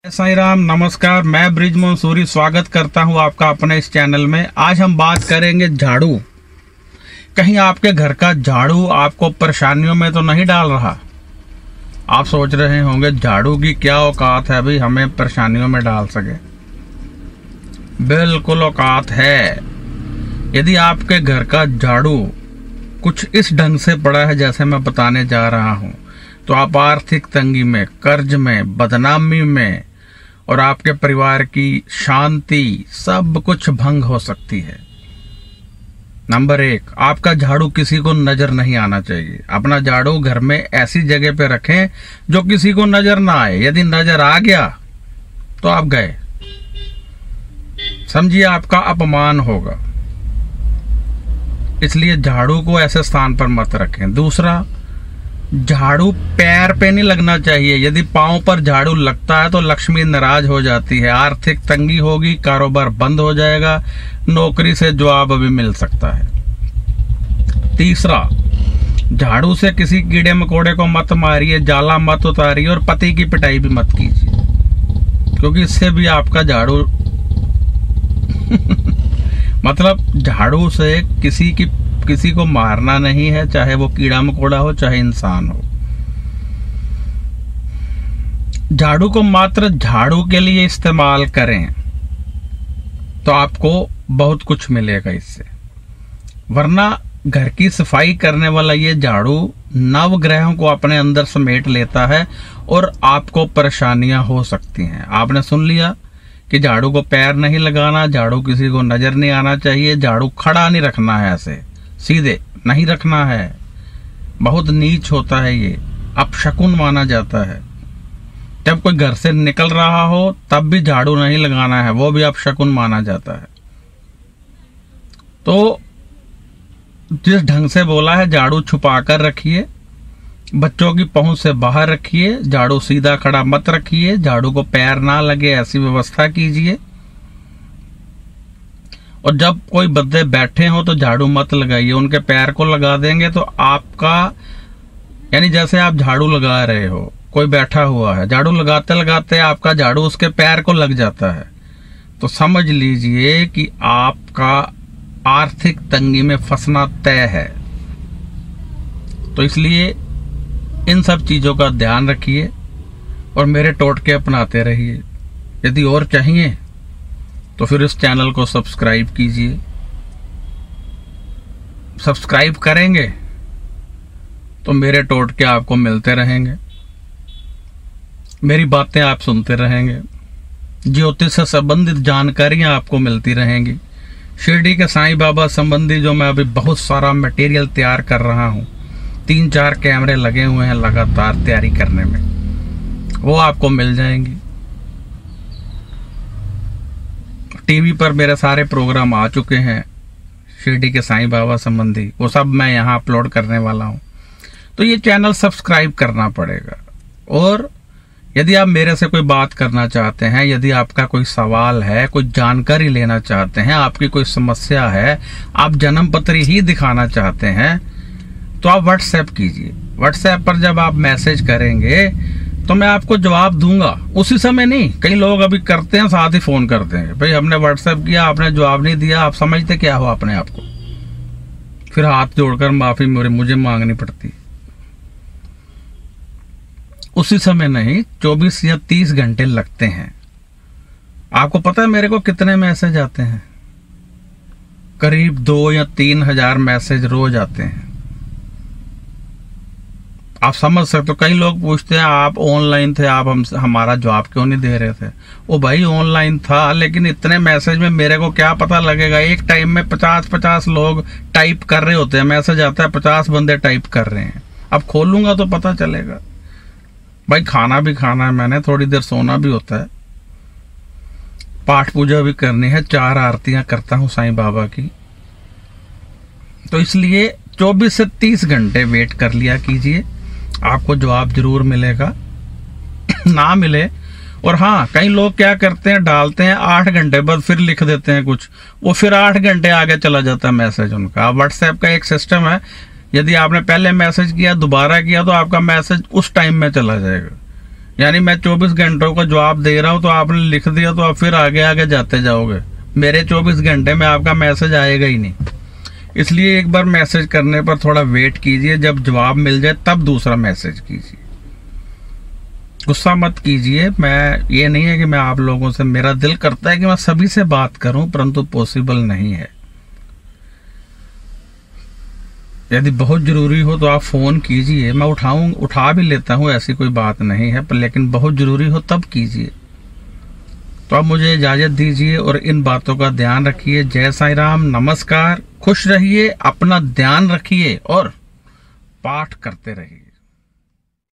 साईं राम, नमस्कार। मैं ब्रिज मंसूरी स्वागत करता हूं आपका अपने इस चैनल में। आज हम बात करेंगे झाड़ू। कहीं आपके घर का झाड़ू आपको परेशानियों में तो नहीं डाल रहा? आप सोच रहे होंगे झाड़ू की क्या औकात है भाई हमें परेशानियों में डाल सके। बिल्कुल औकात है। यदि आपके घर का झाड़ू कुछ इस ढंग से पड़ा है जैसे मैं बताने जा रहा हूं, तो आप आर्थिक तंगी में, कर्ज में, बदनामी में और आपके परिवार की शांति सब कुछ भंग हो सकती है। नंबर 1, आपका झाड़ू किसी को नजर नहीं आना चाहिए। अपना झाड़ू घर में ऐसी जगह पे रखें जो किसी को नजर ना आए। यदि नजर आ गया तो आप गए, समझिए आपका अपमान होगा। इसलिए झाड़ू को ऐसे स्थान पर मत रखें। दूसरा, झाड़ू पैर पे नहीं लगना चाहिए। यदि पांव पर झाड़ू लगता है तो लक्ष्मी नाराज हो जाती है, आर्थिक तंगी होगी, कारोबार बंद हो जाएगा, नौकरी से जवाब भी मिल सकता है। तीसरा, झाड़ू से किसी कीड़े मकोड़े को मत मारिए, जाला मत उतारिए और पति की पिटाई भी मत कीजिए, क्योंकि इससे भी आपका झाड़ू मतलब झाड़ू से किसी को मारना नहीं है, चाहे वो कीड़ा मकोड़ा हो चाहे इंसान हो। झाड़ू को मात्र झाड़ू के लिए इस्तेमाल करें तो आपको बहुत कुछ मिलेगा इससे। वरना घर की सफाई करने वाला ये झाड़ू नवग्रहों को अपने अंदर समेट लेता है और आपको परेशानियां हो सकती हैं। आपने सुन लिया कि झाड़ू को पैर नहीं लगाना, झाड़ू किसी को नजर नहीं आना चाहिए, झाड़ू खड़ा नहीं रखना है, ऐसे सीधे नहीं रखना है, बहुत नीच होता है, ये अपशकुन माना जाता है। जब कोई घर से निकल रहा हो तब भी झाड़ू नहीं लगाना है, वो भी अपशकुन माना जाता है। तो जिस ढंग से बोला है, झाड़ू छुपा कर रखिए, बच्चों की पहुंच से बाहर रखिए, झाड़ू सीधा खड़ा मत रखिए, झाड़ू को पैर ना लगे ऐसी व्यवस्था कीजिए। और जब कोई बंदे बैठे हो तो झाड़ू मत लगाइए, उनके पैर को लगा देंगे तो आपका, यानी जैसे आप झाड़ू लगा रहे हो, कोई बैठा हुआ है, झाड़ू लगाते लगाते आपका झाड़ू उसके पैर को लग जाता है, तो समझ लीजिए कि आपका आर्थिक तंगी में फंसना तय है। तो इसलिए इन सब चीजों का ध्यान रखिए और मेरे टोटके अपनाते रहिए। यदि और चाहिए तो फिर इस चैनल को सब्सक्राइब कीजिए। सब्सक्राइब करेंगे तो मेरे टोटके आपको मिलते रहेंगे, मेरी बातें आप सुनते रहेंगे, ज्योतिष से संबंधित जानकारियां आपको मिलती रहेंगी। शिरडी के साईं बाबा संबंधी जो मैं अभी बहुत सारा मटेरियल तैयार कर रहा हूं, 3-4 कैमरे लगे हुए हैं लगातार तैयारी करने में, वो आपको मिल जाएंगी। टीवी पर मेरे सारे प्रोग्राम आ चुके हैं शिरडी के साईं बाबा संबंधी, वो सब मैं यहाँ अपलोड करने वाला हूँ। तो ये चैनल सब्सक्राइब करना पड़ेगा। और यदि आप मेरे से कोई बात करना चाहते हैं, यदि आपका कोई सवाल है, कोई जानकारी लेना चाहते हैं, आपकी कोई समस्या है, आप जन्म पत्र ही दिखाना चाहते हैं, तो आप व्हाट्सएप कीजिए। व्हाट्सएप पर जब आप मैसेज करेंगे तो मैं आपको जवाब दूंगा, उसी समय नहीं। कई लोग अभी करते हैं साथ ही फोन करते हैं, भाई हमने व्हाट्सएप किया, आपने जवाब नहीं दिया, आप समझते क्या हो अपने आप को? फिर हाथ जोड़कर माफी मुझे मांगनी पड़ती। उसी समय नहीं, 24 या 30 घंटे लगते हैं। आपको पता है मेरे को कितने मैसेज आते हैं? करीब 2 या 3 हजार मैसेज रोज आते हैं। आप समझ सकते हो। कई लोग पूछते हैं आप ऑनलाइन थे, आप हमारा जवाब क्यों नहीं दे रहे थे? ओ भाई ऑनलाइन था, लेकिन इतने मैसेज में मेरे को क्या पता लगेगा? एक टाइम में 50-50 लोग टाइप कर रहे होते हैं, मैसेज आता है 50 बंदे टाइप कर रहे हैं। अब खोलूंगा तो पता चलेगा। भाई खाना भी खाना है मैंने, थोड़ी देर सोना भी होता है, पाठ पूजा भी करनी है, 4 आरतियां करता हूं साईं बाबा की। तो इसलिए 24 से 30 घंटे वेट कर लिया कीजिए, आपको जवाब जरूर मिलेगा। ना मिले, और हाँ, कई लोग क्या करते हैं, डालते हैं 8 घंटे बाद फिर लिख देते हैं कुछ, वो फिर 8 घंटे आगे चला जाता है मैसेज उनका। व्हाट्सएप का एक सिस्टम है, यदि आपने पहले मैसेज किया दोबारा किया तो आपका मैसेज उस टाइम में चला जाएगा। यानी मैं 24 घंटों का जवाब दे रहा हूं तो आपने लिख दिया तो आप फिर आगे आगे जाते जाओगे। मेरे 24 घंटे में आपका मैसेज आएगा ही नहीं। इसलिए एक बार मैसेज करने पर थोड़ा वेट कीजिए, जब जवाब मिल जाए तब दूसरा मैसेज कीजिए। गुस्सा मत कीजिए। मैं ये नहीं है कि मैं आप लोगों से, मेरा दिल करता है कि मैं सभी से बात करूं, परंतु पॉसिबल नहीं है। यदि बहुत जरूरी हो तो आप फोन कीजिए, मैं उठा भी लेता हूं, ऐसी कोई बात नहीं है, पर लेकिन बहुत जरूरी हो तब कीजिए। तो अब मुझे इजाजत दीजिए और इन बातों का ध्यान रखिए। जय साईं राम, नमस्कार, खुश रहिए, अपना ध्यान रखिए और पाठ करते रहिए।